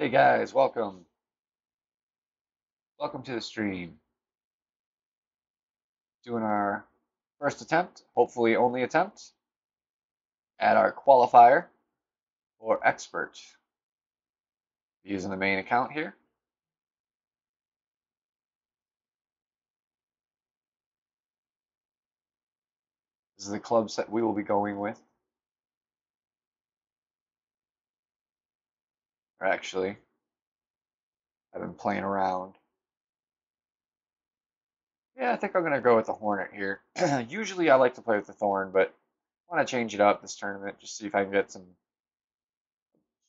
Hey guys, welcome. Welcome to the stream. Doing our first attempt, hopefully only attempt, at our qualifier for expert. Using the main account here. This is the clubs that we will be going with. Or actually, I've been playing around. Yeah, I think I'm gonna go with the Hornet here. Usually I like to play with the Thorn, but I want to change it up this tournament, just see if I can get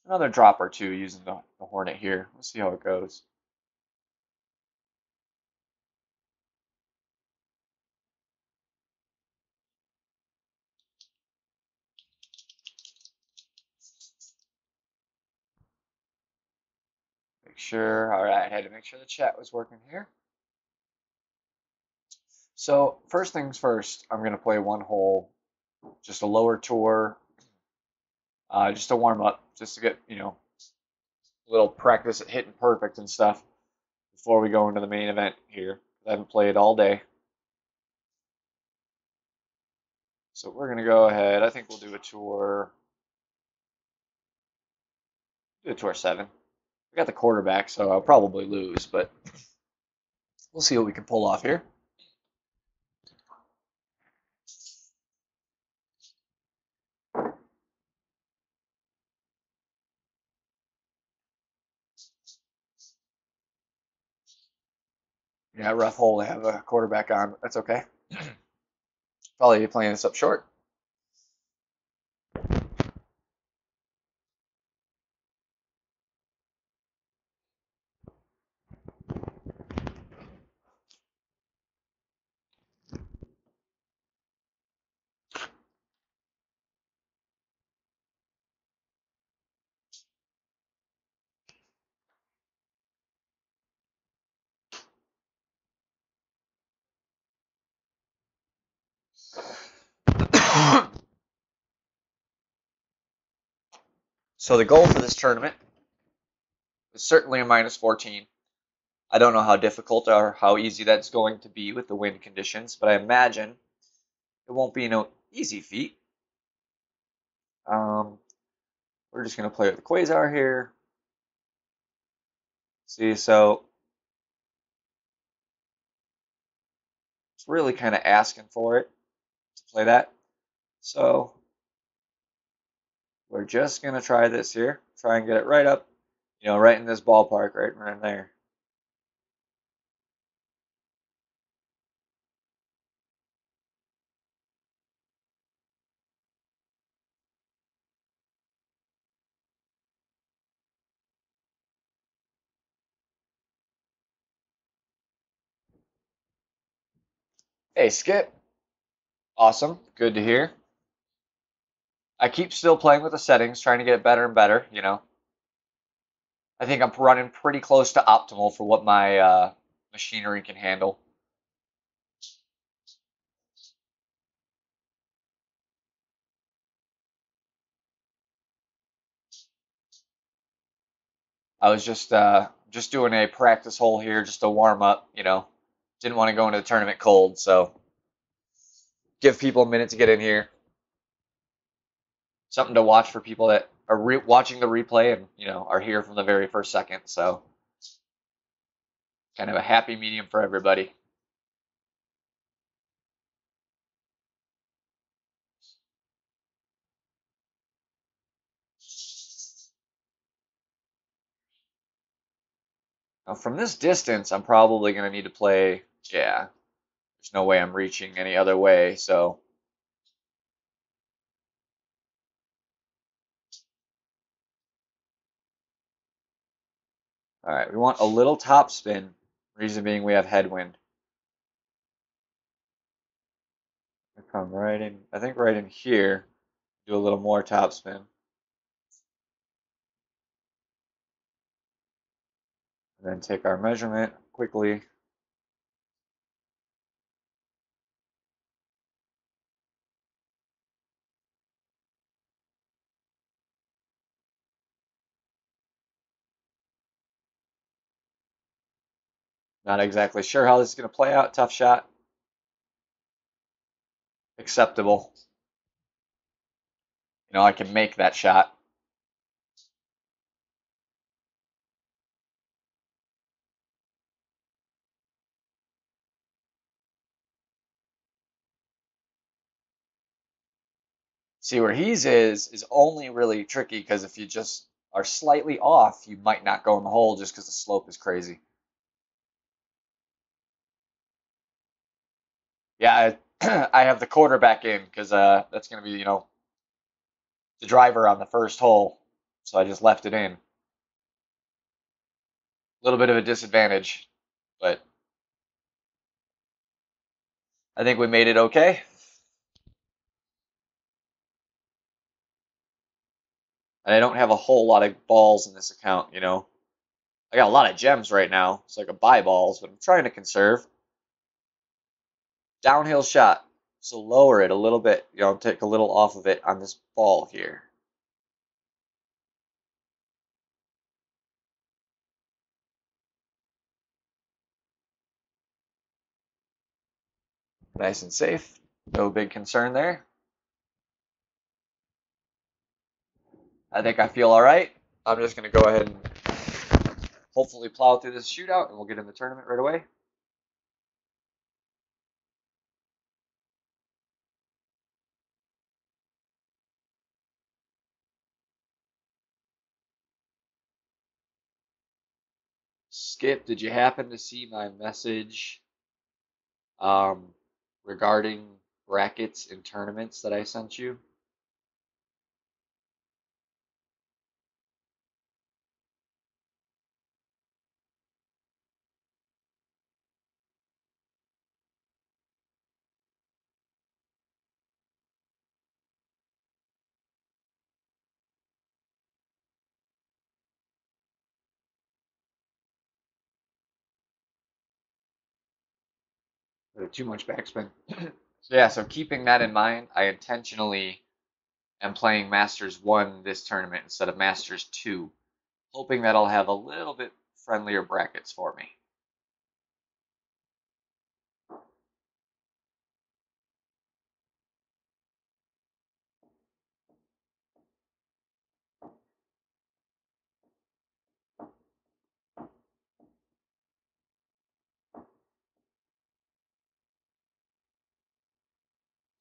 another drop or two using the Hornet here. We'll see how it goes. Make sure, all right, I had to make sure the chat was working here. So first things first, I'm gonna play one hole, just a lower tour, just to warm up, just to get a little practice at hitting perfect and stuff before we go into the main event here. I haven't played all day, so we're gonna go ahead. I think we'll do a tour, seven. We got the quarterback, so I'll probably lose, but we'll see what we can pull off here. Yeah, rough hole to have a quarterback on, but that's okay. Probably playing this up short. So the goal for this tournament is certainly a minus 14. I don't know how difficult or how easy that's going to be with the wind conditions, but I imagine it won't be no easy feat. Um, we're just going to play with the Quasar here. See, so it's really kind of asking for it to play that. So we're just going to try this here. Try and get it right up, right in this ballpark, right in there. Hey, Skip. Awesome. Good to hear. I keep still playing with the settings, trying to get better and better. I think I'm running pretty close to optimal for what my machinery can handle. I was just doing a practice hole here just to warm up. Didn't want to go into the tournament cold, so give people a minute to get in here. Something to watch for people that are watching the replay and are here from the very first second. So kind of a happy medium for everybody. Now from this distance, I'm probably going to need to play. Yeah, there's no way I'm reaching any other way. So all right, we want a little top spin. Reason being we have headwind. I come right in. I think right in here. Do a little more top spin. And then take our measurement quickly. Not exactly sure how this is going to play out. Tough shot. Acceptable. You know, I can make that shot. See, where he's is only really tricky because if you just are slightly off, you might not go in the hole just because the slope is crazy. Yeah, I have the quarterback in because that's going to be, you know, the driver on the first hole. So I just left it in. A little bit of a disadvantage, but I think we made it okay. And I don't have a whole lot of balls in this account, you know. I got a lot of gems right now, so I can buy balls, but I'm trying to conserve. Downhill shot. So lower it a little bit, you know, take a little off of it on this ball here. Nice and safe. No big concern there. I think I feel all right. I'm just going to go ahead and hopefully plow through this shootout and we'll get in the tournament right away. Skip, did you happen to see my message um, regarding brackets and tournaments that I sent you? Too much backspin. So yeah, so keeping that in mind, I intentionally am playing Masters 1 this tournament instead of Masters 2, hoping that I'll have a little bit friendlier brackets for me.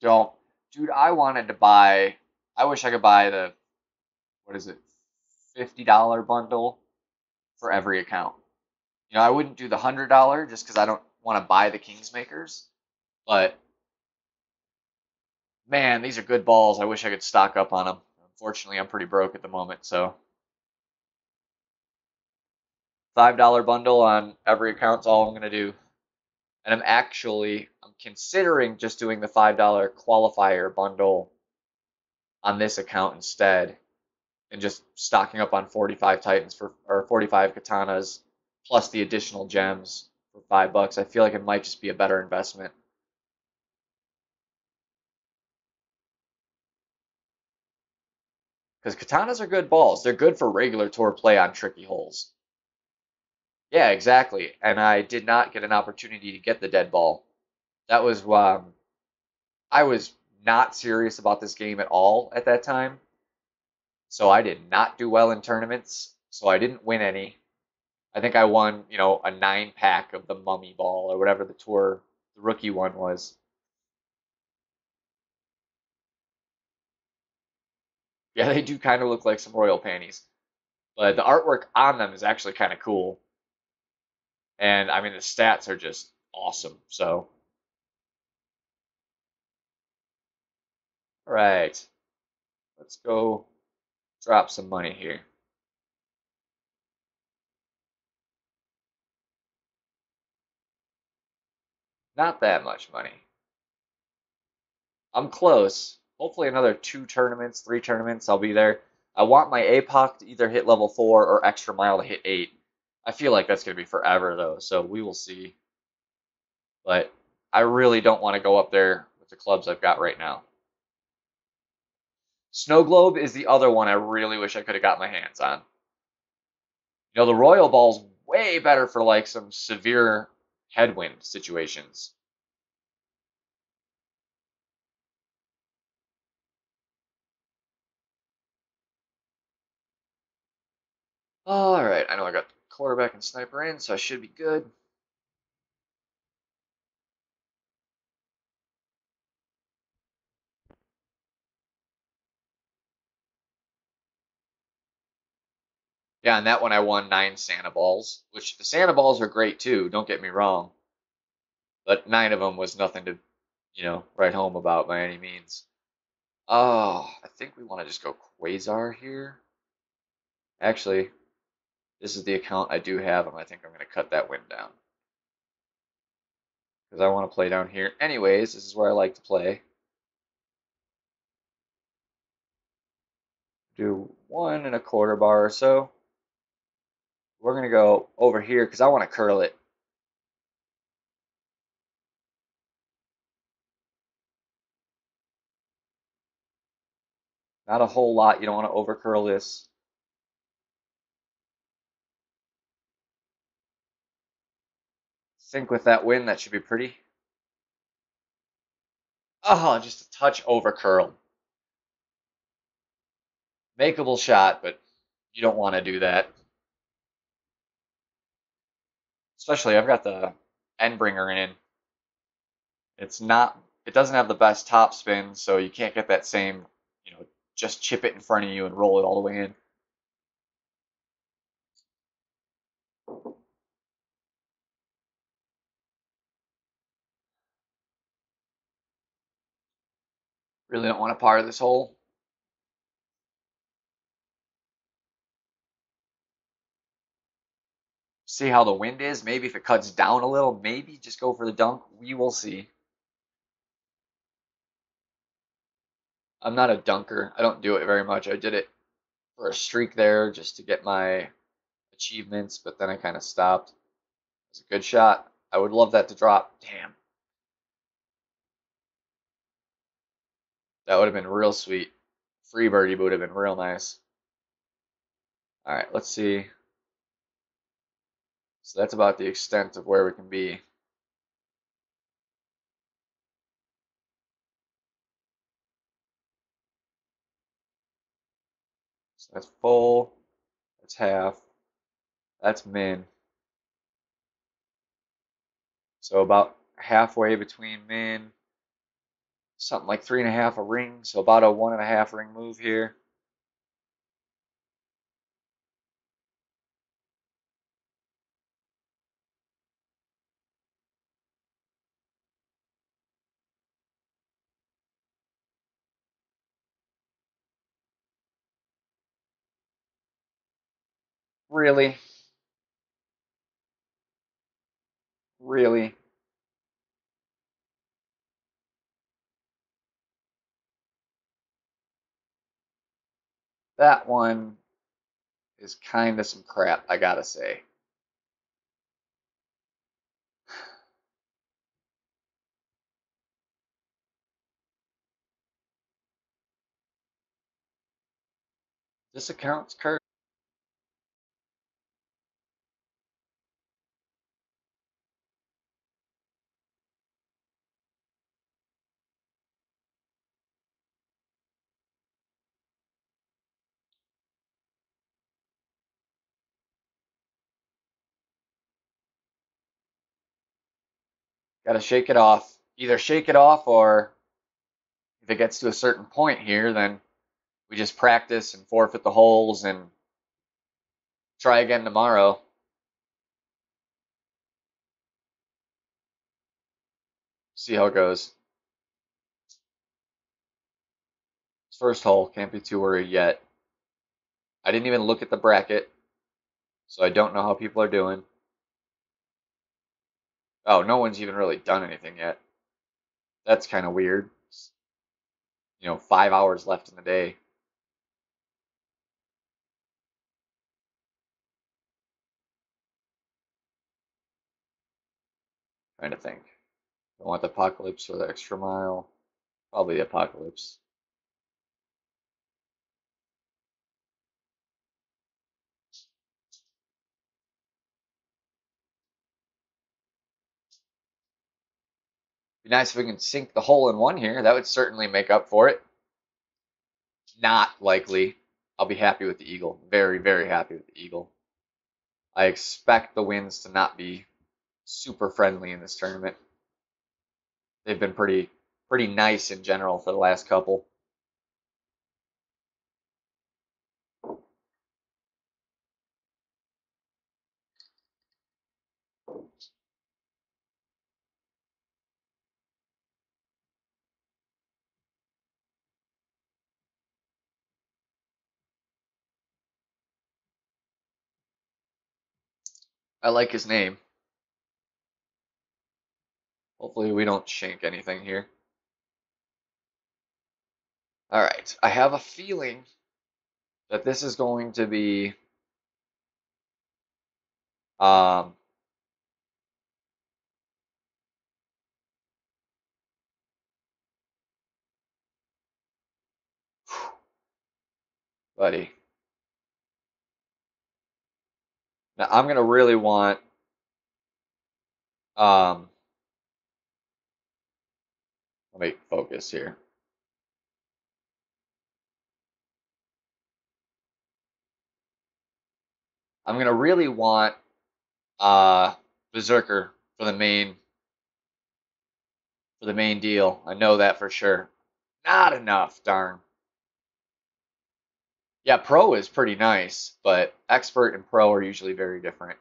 Don't, dude, I wanted to buy, I wish I could buy the, what is it, $50 bundle for every account. You know, I wouldn't do the $100 just because I don't want to buy the Kingsmakers, but man, these are good balls. I wish I could stock up on them. Unfortunately, I'm pretty broke at the moment, so $5 bundle on every account's all I'm gonna do. And I'm considering just doing the $5 qualifier bundle on this account instead and just stocking up on 45 Titans for or 45 katanas plus the additional gems for $5. I feel like it might just be a better investment. Because katanas are good balls. They're good for regular tour play on tricky holes. Yeah, exactly. And I did not get an opportunity to get the dead ball. That was I was not serious about this game at all at that time. So I did not do well in tournaments. So I didn't win any. I think I won, you know, a 9-pack of the mummy ball or whatever the rookie one was. Yeah, they do kind of look like some royal panties. But the artwork on them is actually kind of cool. And I mean, the stats are just awesome. So, all right, let's go drop some money here. Not that much money. I'm close. Hopefully another 2 tournaments, 3 tournaments, I'll be there. I want my APOC to either hit level 4 or extra mile to hit 8. I feel like that's going to be forever though, so we will see. But I really don't want to go up there with the clubs I've got right now. Snow Globe is the other one I really wish I could have got my hands on. You know, the Royal Ball's way better for like some severe headwind situations. All right, I know I got quarterback and sniper in, so I should be good. Yeah, and that one I won 9 Santa balls, which the Santa balls are great too, don't get me wrong. But 9 of them was nothing to, write home about by any means. Oh, I think we want to just go Quasar here. Actually, this is the account I do have, and I think I'm going to cut that win down. Because I want to play down here. Anyways, this is where I like to play. Do 1 1/4 bar or so. We're going to go over here because I want to curl it. Not a whole lot. You don't want to over curl this. I think with that win, that should be pretty. Oh, just a touch over curl. Makeable shot, but you don't want to do that. Especially, I've got the Endbringer in. It doesn't have the best top spin, so you can't get that same, just chip it in front of you and roll it all the way in. Really don't want to par this hole. See how the wind is. Maybe if it cuts down a little, maybe just go for the dunk. We will see. I'm not a dunker. I don't do it very much. I did it for a streak there just to get my achievements, but then I kind of stopped. It's a good shot. I would love that to drop. Damn. That would have been real sweet. Free birdie would have been real nice. All right, let's see. So that's about the extent of where we can be. So that's full. That's half. That's min. So about halfway between min. Something like 3.5 a ring. So about a 1.5 ring move here. Really? Really? That one is kind of some crap, I gotta say. This account's cursed. Gotta shake it off. Either shake it off, or if it gets to a certain point here, then we just practice and forfeit the holes and try again tomorrow. See how it goes. First hole, can't be too worried yet. I didn't even look at the bracket, so I don't know how people are doing. Oh, no one's even really done anything yet. That's kind of weird. 5 hours left in the day. Trying to think. I want the Apocalypse or the Extra Mile. Probably the Apocalypse. Be nice if we can sink the hole in one here. That would certainly make up for it. Not likely. I'll be happy with the eagle. Very, very happy with the eagle. I expect the winds to not be super friendly in this tournament. They've been pretty nice in general for the last couple. I like his name. Hopefully we don't shank anything here. All right. I have a feeling that this is going to be um, buddy. Now I'm gonna really want um, let me focus here. I'm gonna really want Berserker for the main deal. I know that for sure. Not enough, darn. Yeah, Pro is pretty nice, but Expert and Pro are usually very different.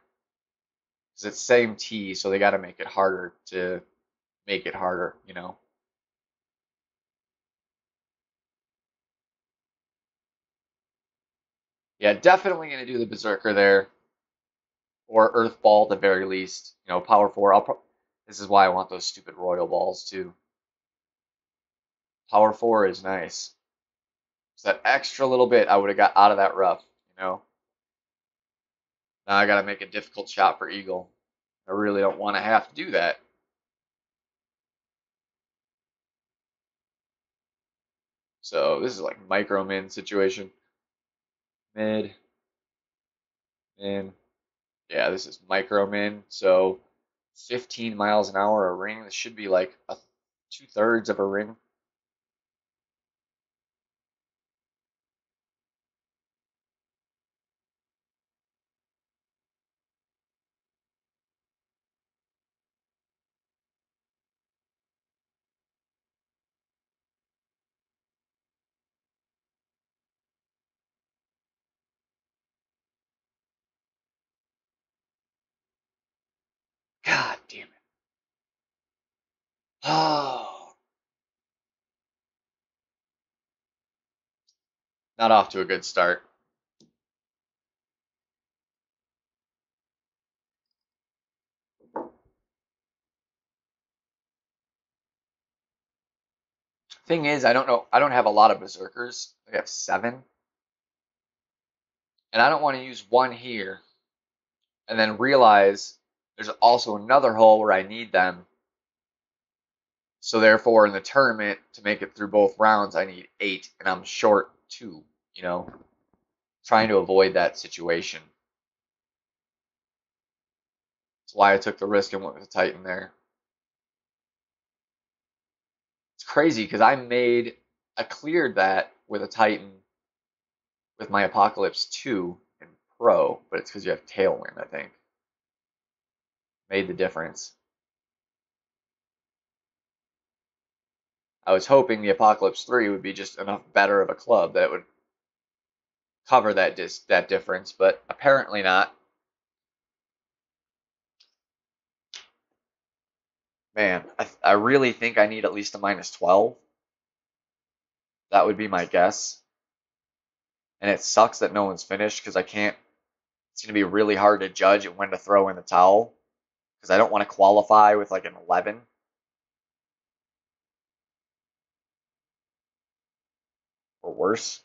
Because it's same T, so they got to make it harder to make it harder, you know? Yeah, definitely going to do the Berserker there. Or Earth Ball at the very least. You know, Power 4. This is why I want those stupid Royal Balls, too. Power 4 is nice. So that extra little bit I would have got out of that rough, you know? Now I got to make a difficult shot for Eagle. I really don't want to have to do that. So this is like micro min situation. Mid, min. Yeah, this is micro min. So 15 miles an hour a ring. This should be like a 2/3 of a ring. God damn it. Oh, not off to a good start. Thing is, I don't know. I don't have a lot of berserkers. I have 7. And I don't want to use one here and then realize there's also another hole where I need them. So therefore, in the tournament, to make it through both rounds, I need 8, and I'm short 2, you know? Trying to avoid that situation. That's why I took the risk and went with the Titan there. It's crazy because I cleared that with a Titan with my Apocalypse 2 in Pro, but it's because you have Tailwind, I think. Made the difference. I was hoping the Apocalypse 3 would be just enough better of a club that it would cover that difference, but apparently not. Man, I really think I need at least a -12. That would be my guess. And it sucks that no one's finished because I can't. It's going to be really hard to judge when to throw in the towel because I don't want to qualify with like an 11 or worse.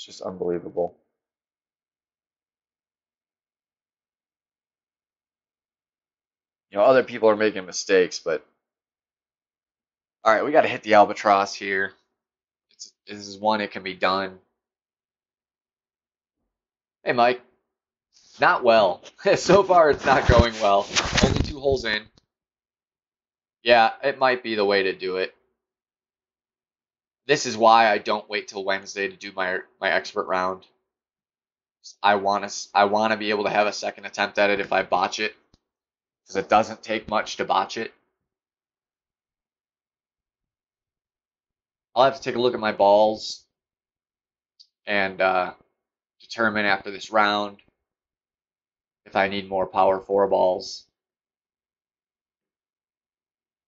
It's just unbelievable. You know, other people are making mistakes, but all right, we got to hit the albatross here. This is one, it can be done. Hey, Mike. Not well. So far, it's not going well. Only 2 holes in. Yeah, it might be the way to do it. This is why I don't wait till Wednesday to do my expert round. I want to be able to have a second attempt at it if I botch it, because it doesn't take much to botch it. I'll have to take a look at my balls and determine after this round if I need more power 4 balls,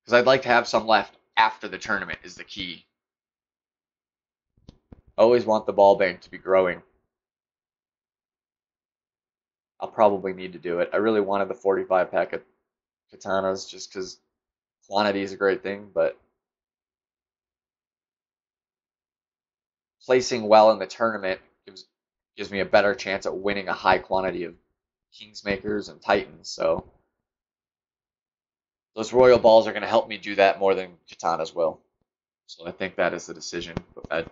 because I'd like to have some left after the tournament is the key. I always want the ball bank to be growing. I'll probably need to do it. I really wanted the 45 pack of katanas just because quantity is a great thing, but placing well in the tournament gives me a better chance at winning a high quantity of Kingsmakers and Titans. So those Royal Balls are going to help me do that more than katanas will. So I think that is the decision. I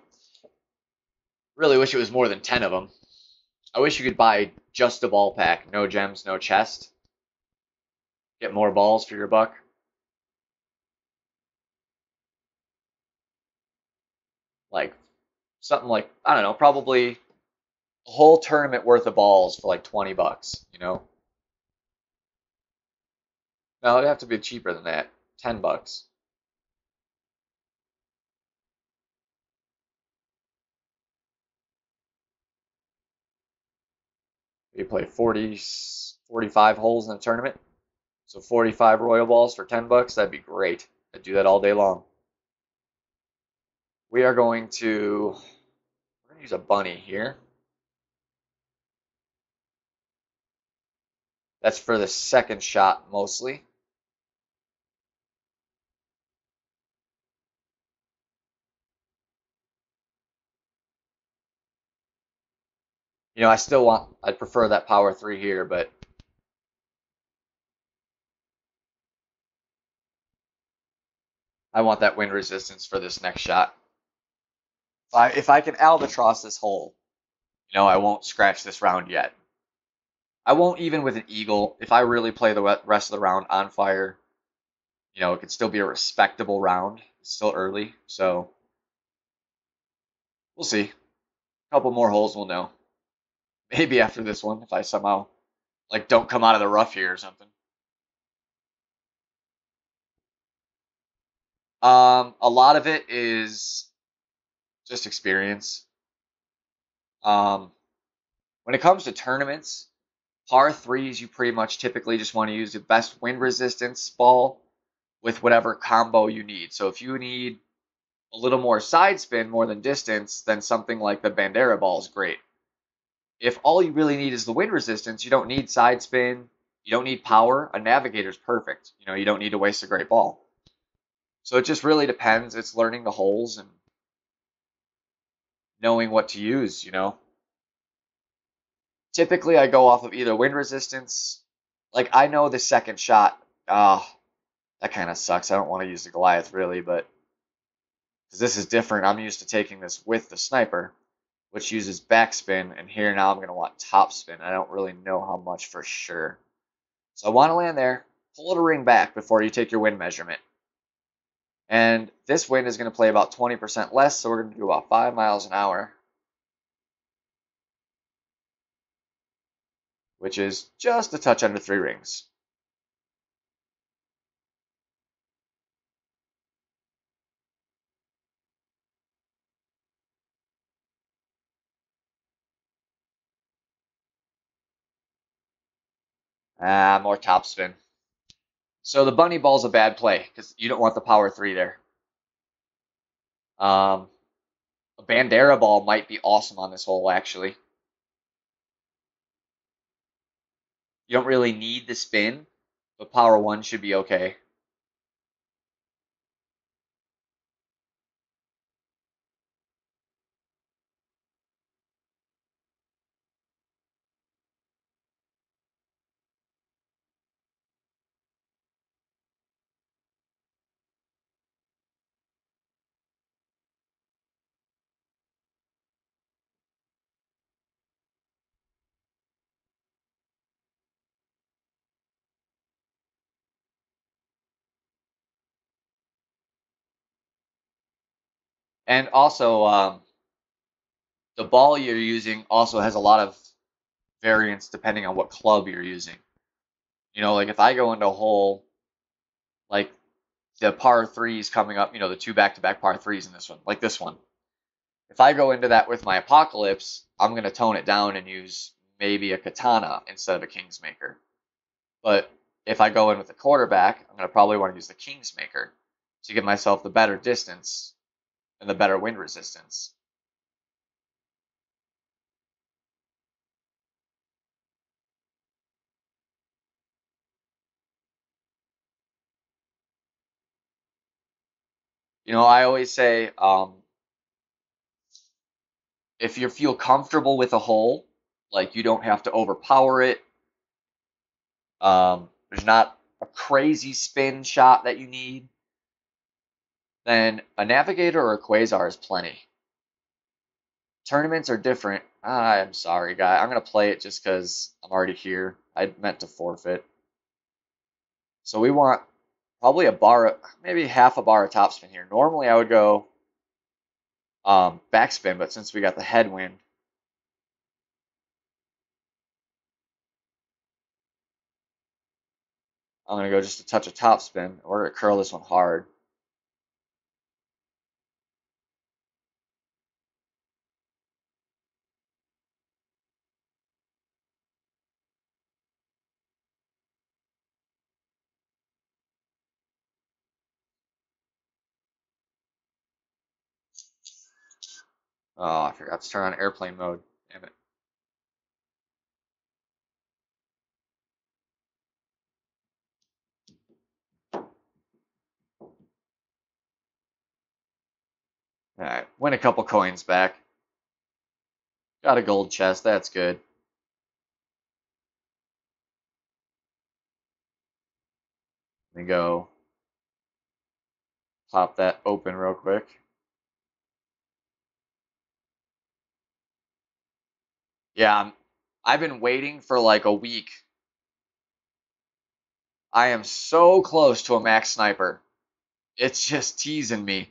really wish it was more than 10 of them. I wish you could buy just a ball pack, no gems, no chest. Get more balls for your buck. Like something like, I don't know, probably a whole tournament worth of balls for like 20 bucks, you know? No, it'd have to be cheaper than that. 10 bucks. You play 45 holes in a tournament. So 45 Royal Balls for 10 bucks, that'd be great. I'd do that all day long. We are going to use a bunny here. That's for the second shot mostly. You know, I'd prefer that power 3 here, but I want that wind resistance for this next shot. If I can albatross this hole, you know, I won't scratch this round yet. I won't even with an eagle. If I really play the rest of the round on fire, you know, it could still be a respectable round. It's still early, so we'll see. A couple more holes, we'll know. Maybe after this one, if I somehow like don't come out of the rough here or something. A lot of it is just experience. When it comes to tournaments, par threes, you pretty much typically just want to use the best wind resistance ball with whatever combo you need. So if you need a little more side spin more than distance, then something like the Bandera ball is great. If all you really need is the wind resistance, you don't need side spin, you don't need power, a Navigator's perfect. You know, you don't need to waste a great ball. So it just really depends. It's learning the holes and knowing what to use, you know. Typically, I go off of either wind resistance. Like, I know the second shot, that kind of sucks. I don't want to use the Goliath, really, but because this is different, I'm used to taking this with the sniper, which uses backspin, and here now I'm going to want topspin. I don't really know how much for sure. So I want to land there, pull the ring back before you take your wind measurement. And this wind is going to play about 20% less, so we're going to do about 5 miles an hour, which is just a touch under 3 rings. More topspin. So the bunny ball's a bad play because you don't want the power 3 there. A Bandera ball might be awesome on this hole, actually. You don't really need the spin, but power 1 should be okay. And also, the ball you're using also has a lot of variance depending on what club you're using. You know, like if I go into a hole, like the par threes coming up, you know, the two back-to-back par threes in this one, like this one. If I go into that with my Apocalypse, I'm going to tone it down and use maybe a Katana instead of a Kingsmaker. But if I go in with the quarterback, I'm going to probably want to use the Kingsmaker to give myself the better distance and the better wind resistance. You know, I always say, if you feel comfortable with a hole, like you don't have to overpower it. There's not a crazy spin shot that you need. Then a Navigator or a Quasar is plenty. Tournaments are different. I'm sorry, guy. I'm gonna play it just because I'm already here. I meant to forfeit. So we want probably a bar, maybe half a bar of topspin here. Normally I would go backspin, but since we got the headwind, I'm gonna go just a touch of topspin. We're gonna curl this one hard. Oh, I forgot to turn on airplane mode. Damn it. Alright, win a couple coins back. Got a gold chest, that's good. Let me go pop that open real quick. Yeah, I've been waiting for like a week. I am so close to a max sniper. It's just teasing me.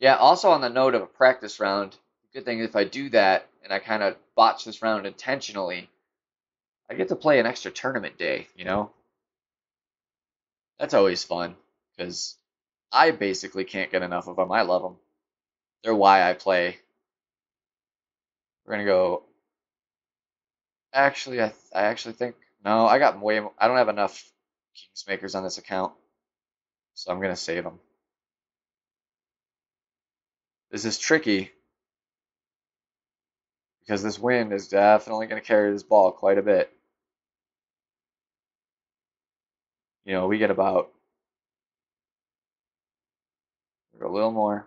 Yeah, also on the note of a practice round, good thing if I do that and I kind of botch this round intentionally, I get to play an extra tournament day, you know? That's always fun because I basically can't get enough of them. I love them. They're why I play. We're gonna go. Actually, I actually think no. I got way. I don't have enough Kingsmakers on this account, so I'm gonna save them. This is tricky because this wind is definitely gonna carry this ball quite a bit. You know, we get about a little more.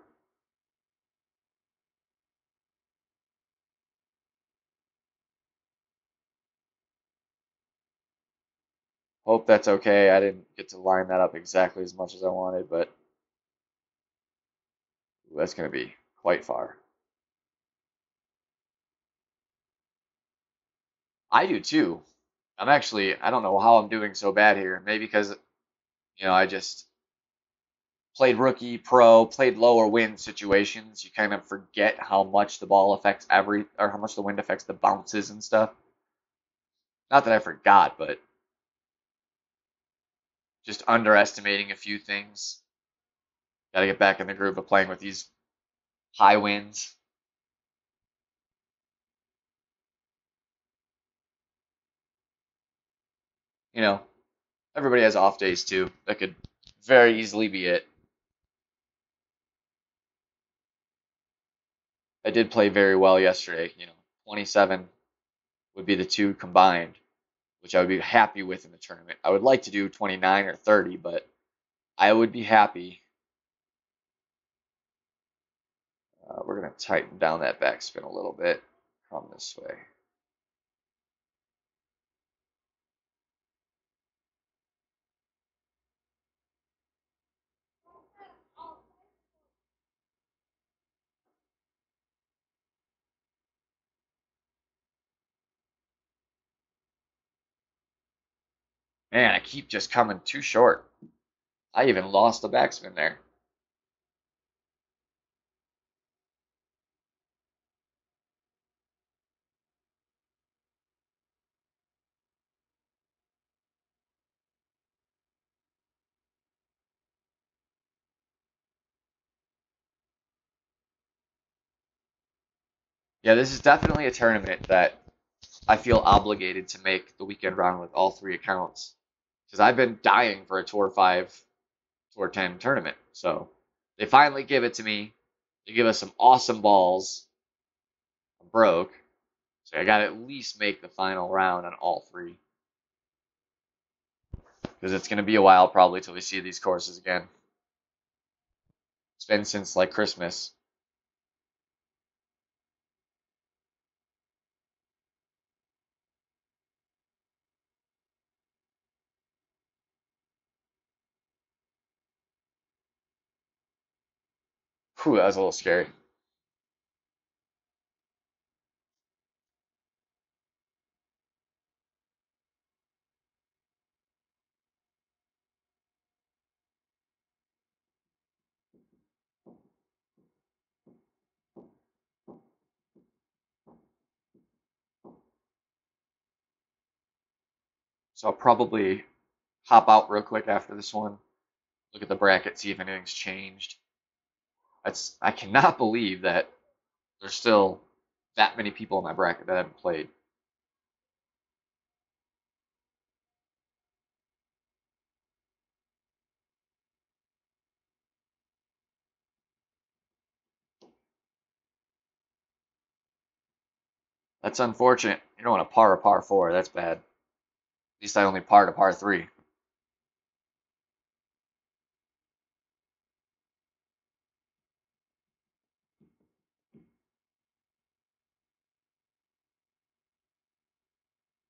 Hope that's okay. I didn't get to line that up exactly as much as I wanted, but that's gonna be quite far. I do too. I don't know how I'm doing so bad here. Maybe because, you know, I just played rookie, pro, played lower wind situations. You kind of forget how much the ball affects or how much the wind affects the bounces and stuff. Not that I forgot, but just underestimating a few things. Got to get back in the groove of playing with these high winds. You know, everybody has off days too. That could very easily be it. I did play very well yesterday. You know, 27 would be the two combined, which I would be happy with in the tournament. I would like to do 29 or 30, but I would be happy. We're going to tighten down that backspin a little bit. Come this way. Man, I keep just coming too short. I even lost the backspin there. Yeah, this is definitely a tournament that I feel obligated to make the weekend round with all three accounts. Because I've been dying for a Tour 5, Tour 10 tournament. So they finally give it to me. They give us some awesome balls. I'm broke. So I got to at least make the final round on all three. Because it's going to be a while probably till we see these courses again. It's been since like Christmas. Whew, that was a little scary. So I'll probably hop out real quick after this one. Look at the bracket, see if anything's changed. I cannot believe that there's still that many people in my bracket that haven't played. That's unfortunate. You don't want to par a par four. That's bad. At least I only parred a par three.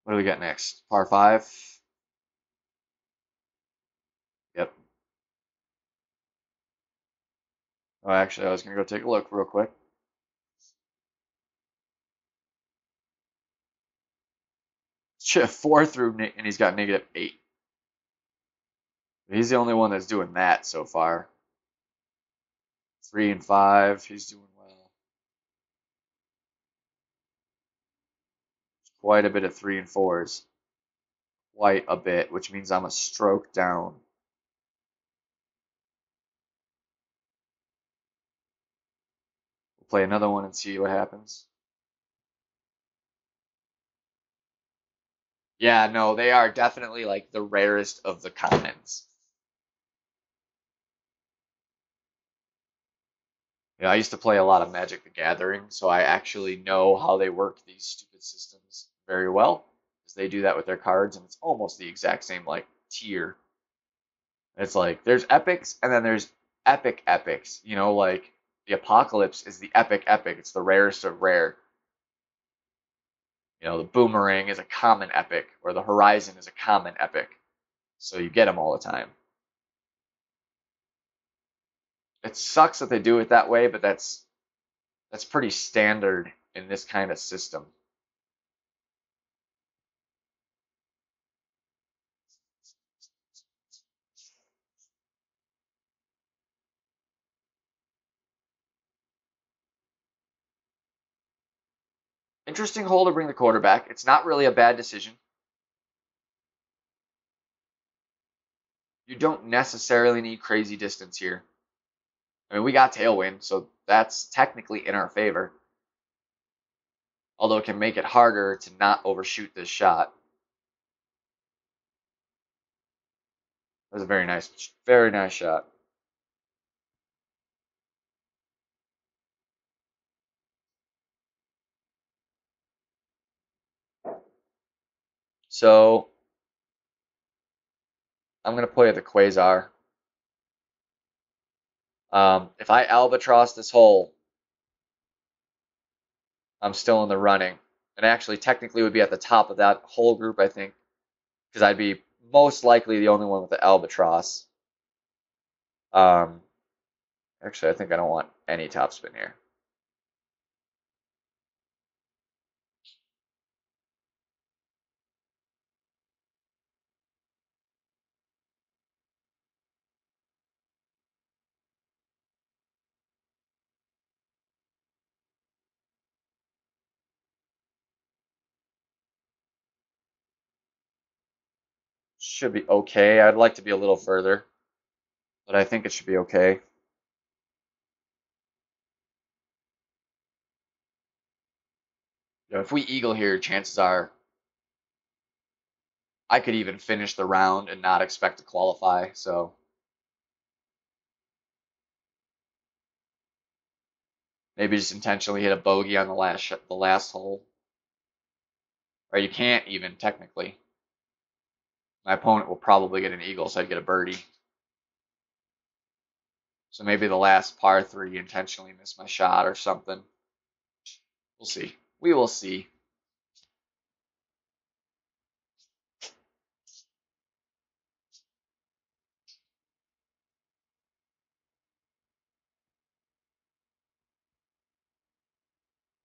What do we got next? Par five. Yep. Oh, actually, I was gonna go take a look real quick. Shit, 4 through, and he's got -8. He's the only one that's doing that so far. 3 and 5, he's doing well. Quite a bit of 3 and 4s. Quite a bit, which means I'm a stroke down. We'll play another one and see what happens. Yeah, no, they are definitely like the rarest of the commons. Yeah, I used to play a lot of Magic the Gathering, so I actually know how they work these stupid systems very well. Because they do that with their cards, and it's almost the exact same like tier. It's like there's epics, and then there's epic epics. You know, like the Apocalypse is the epic epic. It's the rarest of rare. You know, the Boomerang is a common epic, or the Horizon is a common epic. So you get them all the time. It sucks that they do it that way, but that's pretty standard in this kind of system. Interesting hole to bring the quarterback. It's not really a bad decision. You don't necessarily need crazy distance here. I mean, we got tailwind, so that's technically in our favor. Although it can make it harder to not overshoot this shot. That was a very nice shot. So I'm gonna play the Quasar. If I albatross this hole, I'm still in the running. And actually, technically, would be at the top of that whole group, I think, because I'd be most likely the only one with the albatross. Um, Actually, I think I don't want any topspin here. Should be okay. I'd like to be a little further, but I think it should be okay. You know, if we eagle here, chances are I could even finish the round and not expect to qualify. So maybe just intentionally hit a bogey on the last hole, or you can't even technically. My opponent will probably get an eagle, so I'd get a birdie. So maybe the last par three intentionally missed my shot or something. We'll see. We will see.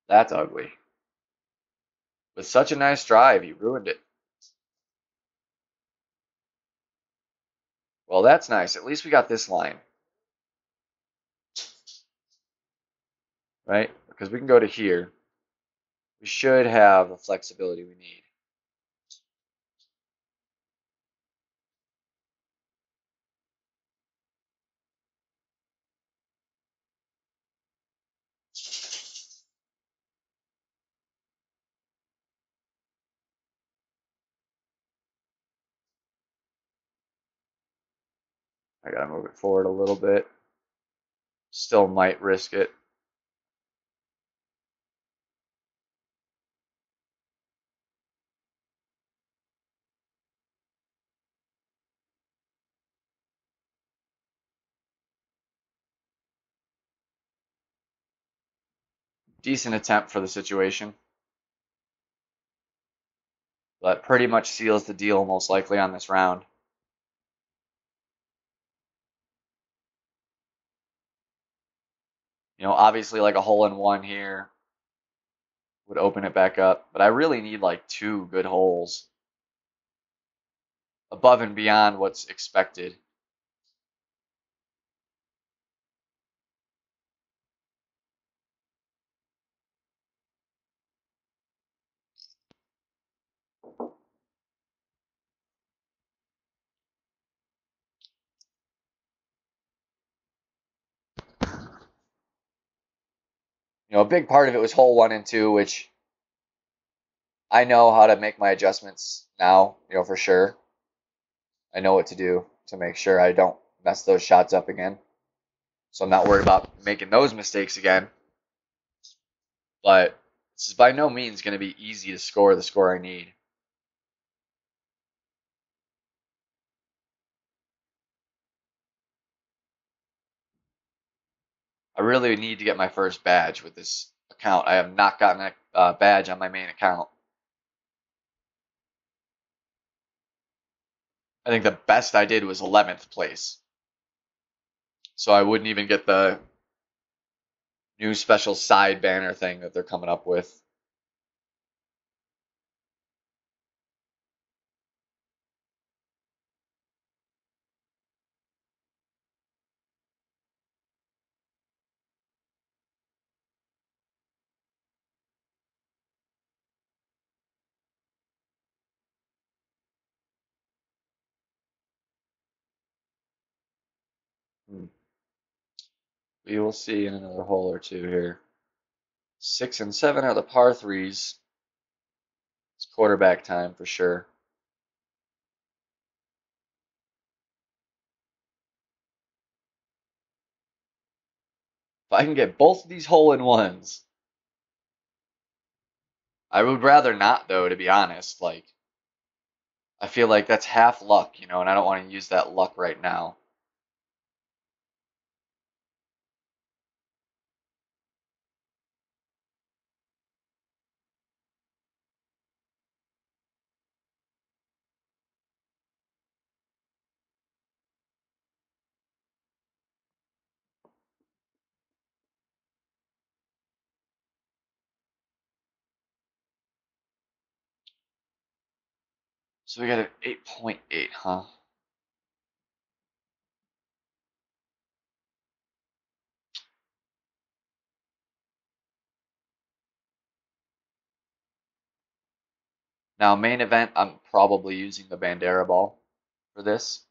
That's ugly. With such a nice drive, he ruined it. Well, that's nice. At least we got this line, right? Because we can go to here. We should have the flexibility we need. I gotta move it forward a little bit. Still might risk it. Decent attempt for the situation. But pretty much seals the deal most likely on this round. You know, obviously like a hole in one here would open it back up. But I really need like 2 good holes above and beyond what's expected. You know, a big part of it was hole 1 and 2, which I know how to make my adjustments now, you know, for sure. I know what to do to make sure I don't mess those shots up again. So I'm not worried about making those mistakes again. But this is by no means going to be easy to score the score I need. I really need to get my first badge with this account. I have not gotten a badge on my main account. I think the best I did was 11th place. So I wouldn't even get the new special side banner thing that they're coming up with. We will see in another hole or two here. 6 and 7 are the par threes. It's quarterback time for sure. If I can get both of these hole in ones, I would rather not though, to be honest. Like, I feel like that's half luck, you know, and I don't want to use that luck right now. So we got an 8.8, huh? Now, main event, I'm probably using the Bandera ball. for this,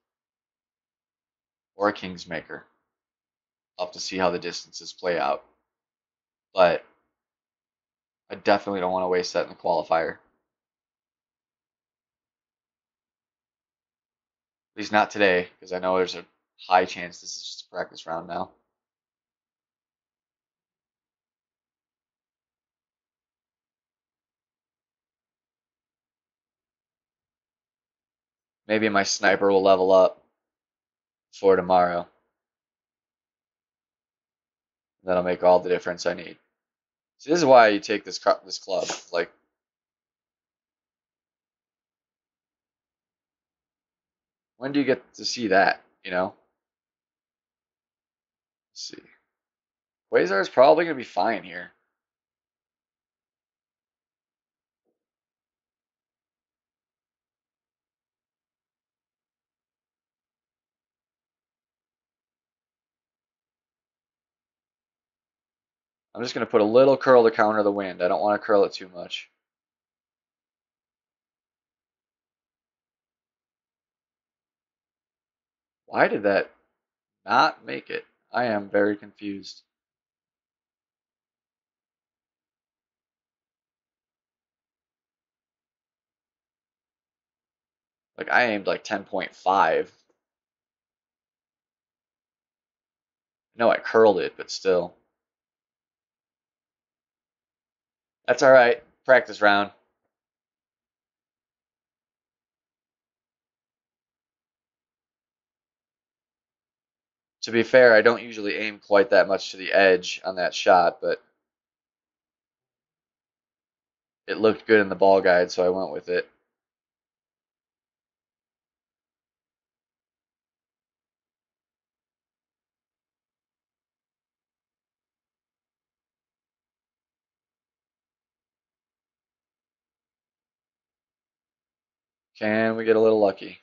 or a Kingsmaker. I'll have to see how the distances play out. But I definitely don't want to waste that in the qualifier. At least not today, because I know there's a high chance this is just a practice round now. Maybe my sniper will level up for tomorrow. That'll make all the difference I need. See, this is why you take this club. Like, when do you get to see that, you know? Let's see. Quasar is probably going to be fine here. I'm just going to put a little curl to counter the wind. I don't want to curl it too much. Why did that not make it? I am very confused. Like, I aimed like 10.5. No, I curled it, but still. That's all right. Practice round. To be fair, I don't usually aim quite that much to the edge on that shot, but it looked good in the ball guide, so I went with it. Can we get a little lucky?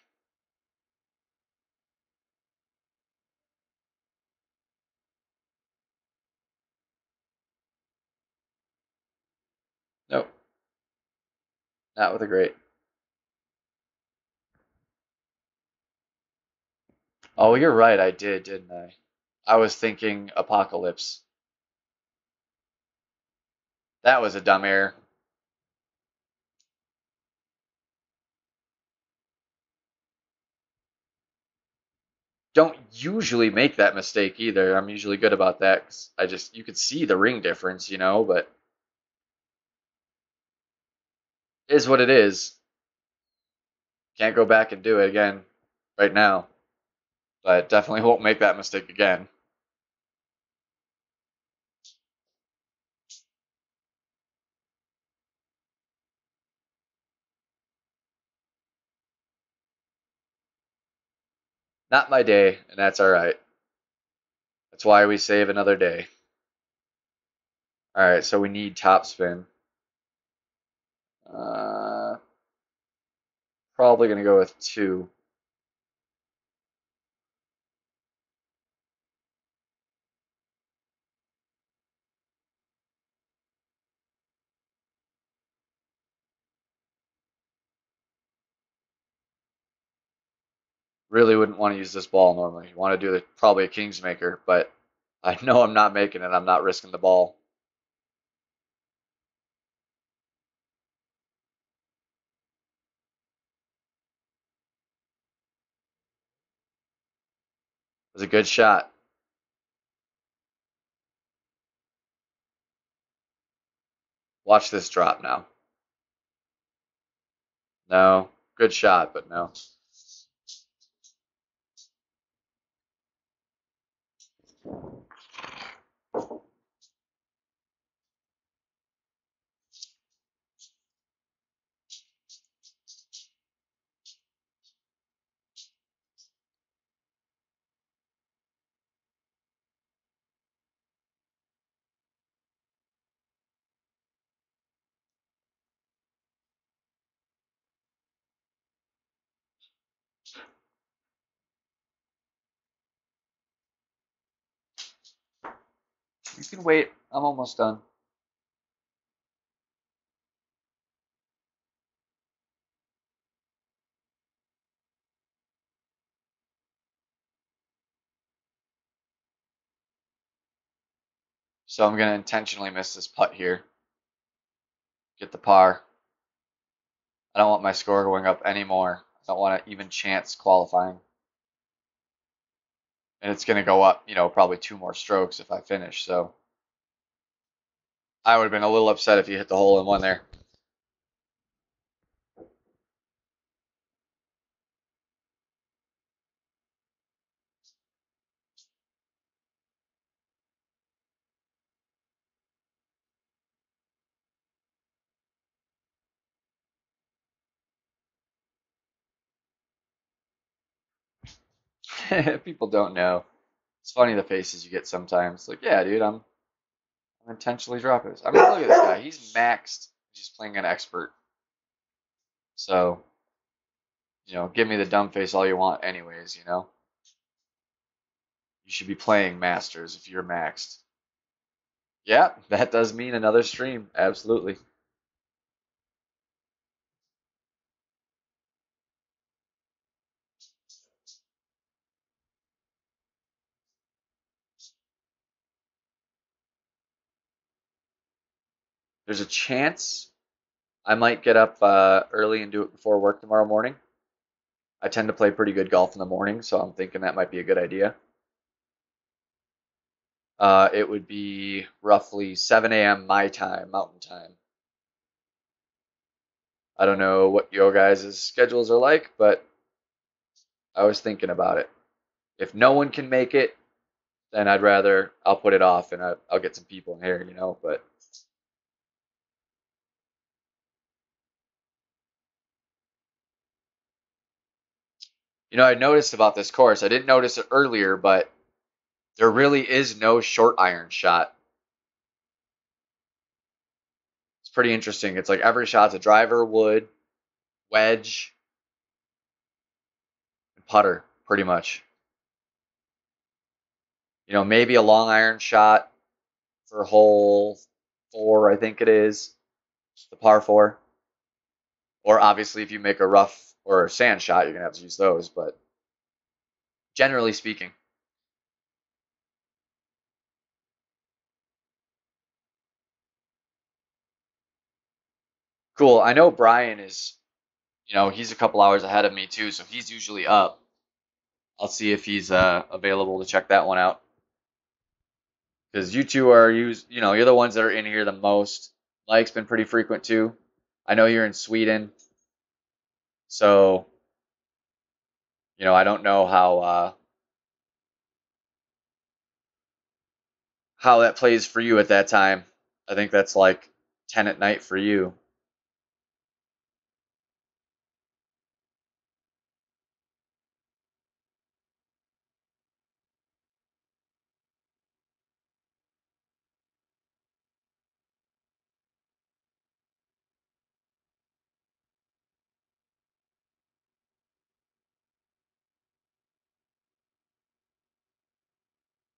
Nope. Not with a great. Oh, you're right. I did, didn't I? I was thinking Apocalypse. That was a dumb error. Don't usually make that mistake either. I'm usually good about that. 'Cause you could see the ring difference, you know, but it is what it is. Can't go back and do it again right now. But definitely won't make that mistake again. Not my day, and that's all right. That's why we save another day. All right, so we need top spin. Probably going to go with 2. Really wouldn't want to use this ball normally. You want to do probably a Kingsmaker, but I know I'm not making it. I'm not risking the ball. It was a good shot. Watch this drop now. No. Good shot, but no. You can wait. I'm almost done. So I'm going to intentionally miss this putt here. Get the par. I don't want my score going up anymore. I don't want to even chance qualifying. And it's going to go up, probably 2 more strokes if I finish. So I would have been a little upset if you hit the hole in one there. People don't know. It's funny the faces you get sometimes. Like, yeah, dude, I'm intentionally dropping this. I mean, look at this guy. He's maxed. He's playing an expert. So, give me the dumb face all you want, anyways. You should be playing masters if you're maxed. Yeah, that does mean another stream. Absolutely. There's a chance I might get up early and do it before work tomorrow morning. I tend to play pretty good golf in the morning, so I'm thinking that might be a good idea. It would be roughly 7 a.m. my time, Mountain Time. I don't know what your guys' schedules are like, but I was thinking about it. If no one can make it, then I'll put it off and I'll get some people in here, but I noticed about this course, I didn't notice it earlier, but there really is no short iron shot. It's pretty interesting. It's like every shot's a driver, wood, wedge, and putter, pretty much. Maybe a long iron shot for hole 4, I think it is, the par 4. Or obviously, if you make a rough or a sand shot, you're going to have to use those, but generally speaking. Cool. I know Brian is, he's a couple hours ahead of me too, so he's usually up. I'll see if he's available to check that one out. Because you two are you're the ones that are in here the most. Mike's been pretty frequent too. I know you're in Sweden, so I don't know how that plays for you at that time. I think that's like 10 at night for you.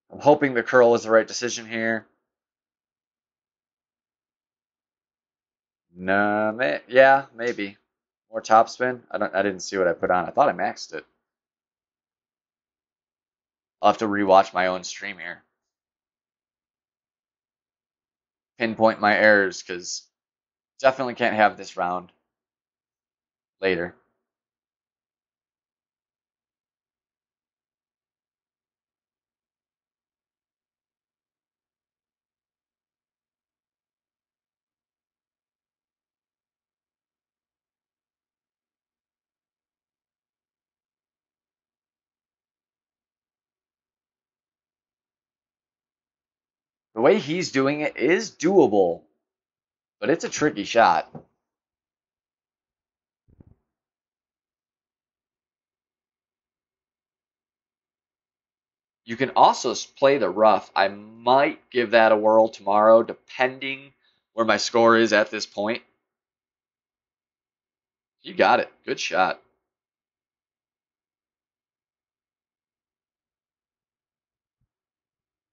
I'm hoping the curl is the right decision here. No, yeah, maybe. More topspin. I didn't see what I put on. I thought I maxed it. I'll have to rewatch my own stream here. Pinpoint my errors, because definitely can't have this round later. The way he's doing it is doable, but it's a tricky shot. You can also play the rough. I might give that a whirl tomorrow, depending where my score is at this point. You got it. Good shot.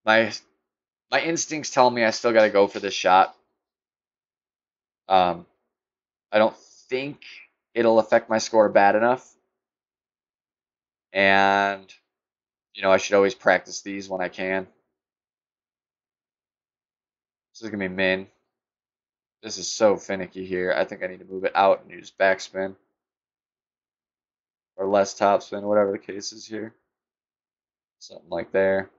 My instincts tell me I still got to go for this shot. I don't think it'll affect my score bad enough. And, I should always practice these when I can. This is gonna be min. This is so finicky here. I think I need to move it out and use backspin. Or less topspin, whatever the case is here. Something like there.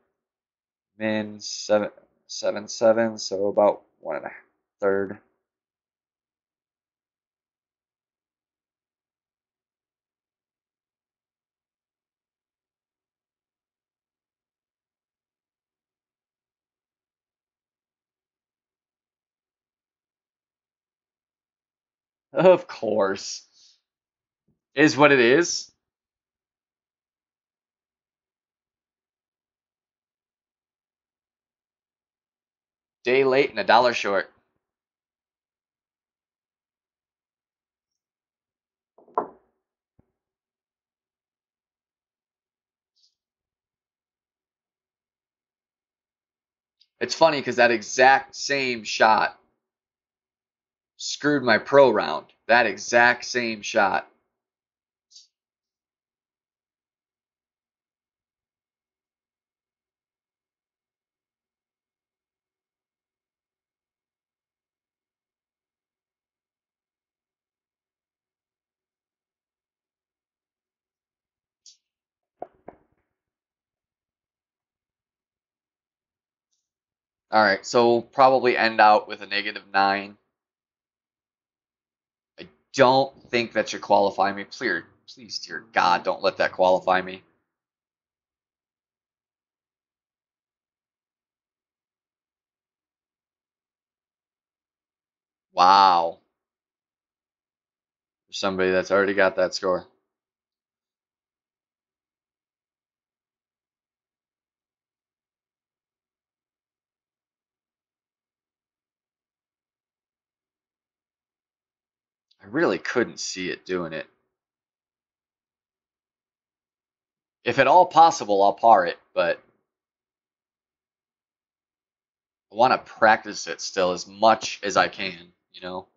Min 7, so about 1 1/3. Of course. Is what it is. Day late and $1 short. It's funny because that exact same shot screwed my pro round. That exact same shot. All right, so we'll probably end out with a -9. I don't think that should qualify me. Please, dear God, don't let that qualify me. Wow. For somebody that's already got that score. I really couldn't see it doing it. If at all possible, I'll par it, but I want to practice it still as much as I can, you know?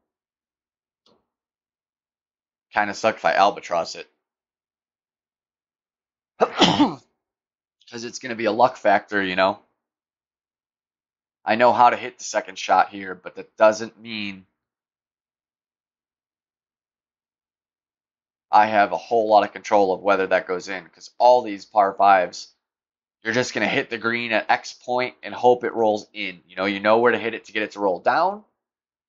Kind of suck if I albatross it. Because it's going to be a luck factor, you know? I know how to hit the second shot here, but that doesn't mean I have a whole lot of control of whether that goes in. Because all these par fives, you're just going to hit the green at X point and hope it rolls in. You know where to hit it to get it to roll down,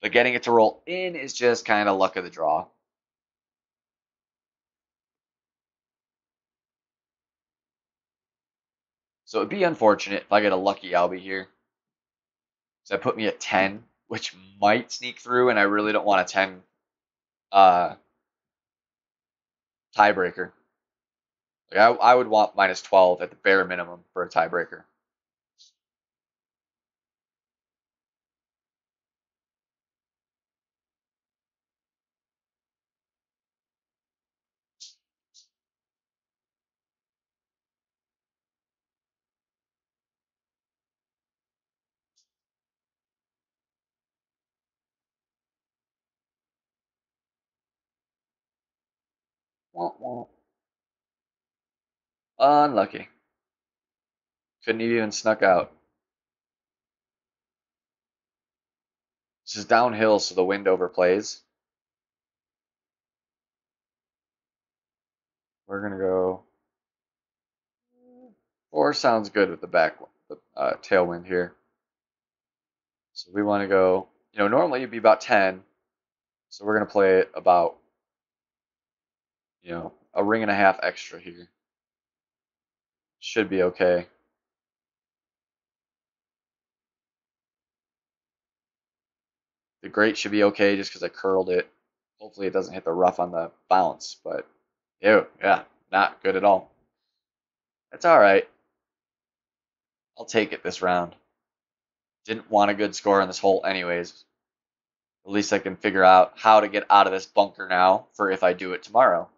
but getting it to roll in is just kind of luck of the draw. So it'd be unfortunate if I get a lucky Albie here. So that put me at 10, which might sneak through, and I really don't want a 10 tiebreaker. Like I would want -12 at the bare minimum for a tiebreaker. Wah, wah. Unlucky. Couldn't even snuck out. This is downhill, so the wind overplays. We're gonna go 4 sounds good with the tailwind here. So we want to go, normally it'd be about 10. So we're gonna play it about, a ring and a half extra here. Should be okay. The great should be okay just because I curled it. Hopefully it doesn't hit the rough on the bounce, but ew, yeah, not good at all. That's all right. I'll take it this round. Didn't want a good score on this hole anyways. At least I can figure out how to get out of this bunker now for if I do it tomorrow.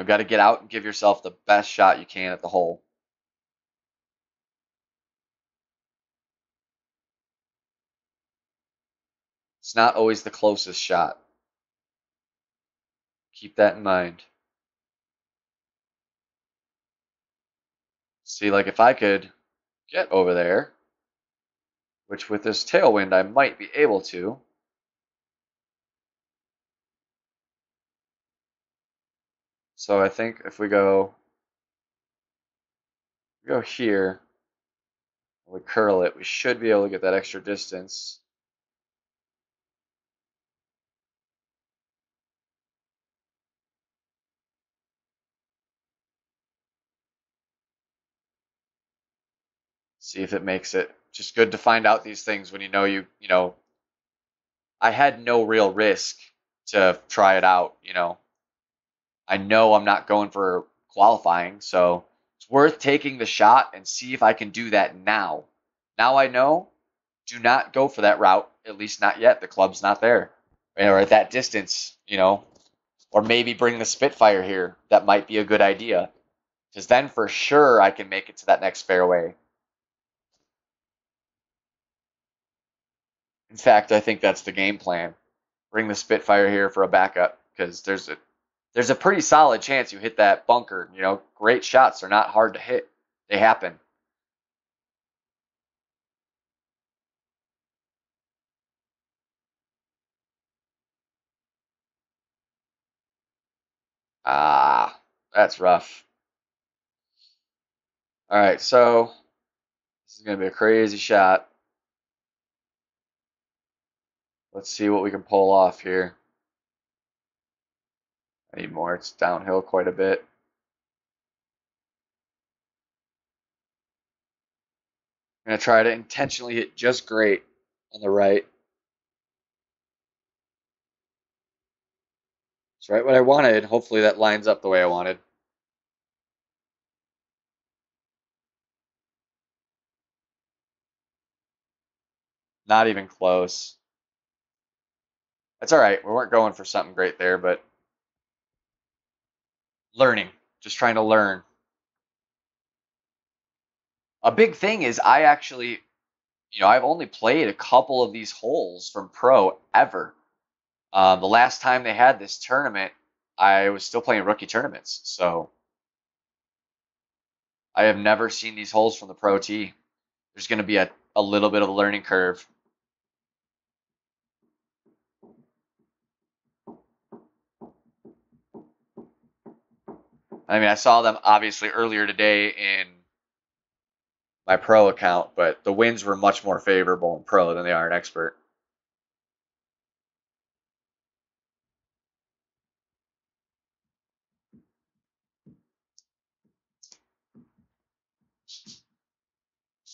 Got to get out and give yourself the best shot you can at the hole. It's not always the closest shot. Keep that in mind. See, like if I could get over there, which with this tailwind I might be able to. So I think if we go here, we curl it, we should be able to get that extra distance. See if it makes it. Just good to find out these things when you know, I had no real risk to try it out, I know I'm not going for qualifying, so it's worth taking the shot and see if I can do that now. Now I know, do not go for that route, at least not yet. The club's not there. Or at that distance, or maybe bring the Spitfire here. That might be a good idea, because then for sure I can make it to that next fairway. In fact, I think that's the game plan. Bring the Spitfire here for a backup, because there's a pretty solid chance you hit that bunker. Great shots are not hard to hit. They happen. Ah, that's rough. All right, so this is going to be a crazy shot. Let's see what we can pull off here. I need more. It's downhill quite a bit. I'm going to try to intentionally hit just great on the right. It's right what I wanted. Hopefully that lines up the way I wanted. Not even close. That's all right. We weren't going for something great there, but learning. Just trying to learn. A big thing is I actually, I've only played a couple of these holes from pro ever. The last time they had this tournament, I was still playing rookie tournaments, so I have never seen these holes from the pro tee. There's going to be a little bit of a learning curve. I mean, I saw them obviously earlier today in my pro account, but the wins were much more favorable in pro than they are in expert.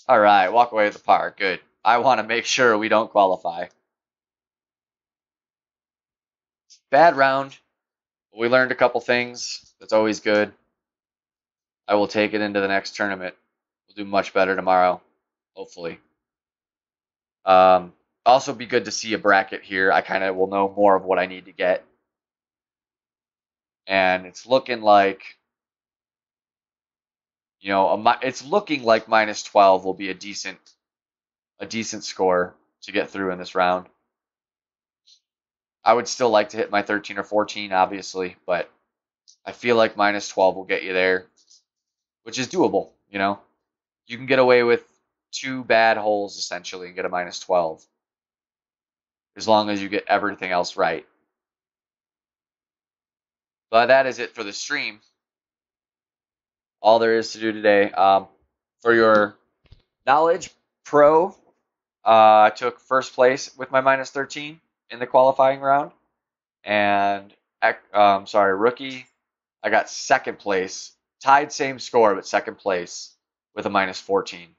All right, walk away with the par. Good. I want to make sure we don't qualify. Bad round. We learned a couple things. That's always good. I will take it into the next tournament. We'll do much better tomorrow, hopefully. Also be good to see a bracket here. I kind of will know more of what I need to get. And it's looking like, it's looking like minus 12 will be a decent score to get through in this round. I would still like to hit my 13 or 14, obviously, but I feel like minus 12 will get you there, which is doable, You can get away with 2 bad holes, essentially, and get a minus 12, as long as you get everything else right. But that is it for the stream. All there is to do today. For your knowledge, pro, I took first place with my minus 13 in the qualifying round. And, rookie, I got second place. Tied same score, but second place with a minus 14.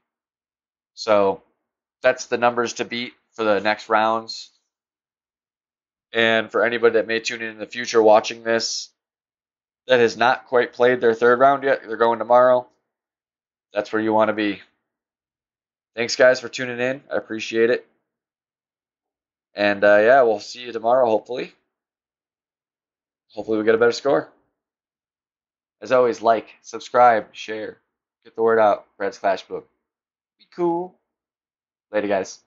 So that's the numbers to beat for the next rounds. And for anybody that may tune in the future watching this that has not quite played their third round yet, they're going tomorrow. That's where you want to be. Thanks, guys, for tuning in. I appreciate it. And, yeah, we'll see you tomorrow, hopefully. Hopefully we get a better score. As always, like, subscribe, share. Get the word out. Brad's Clash Book. Be cool. Later, guys.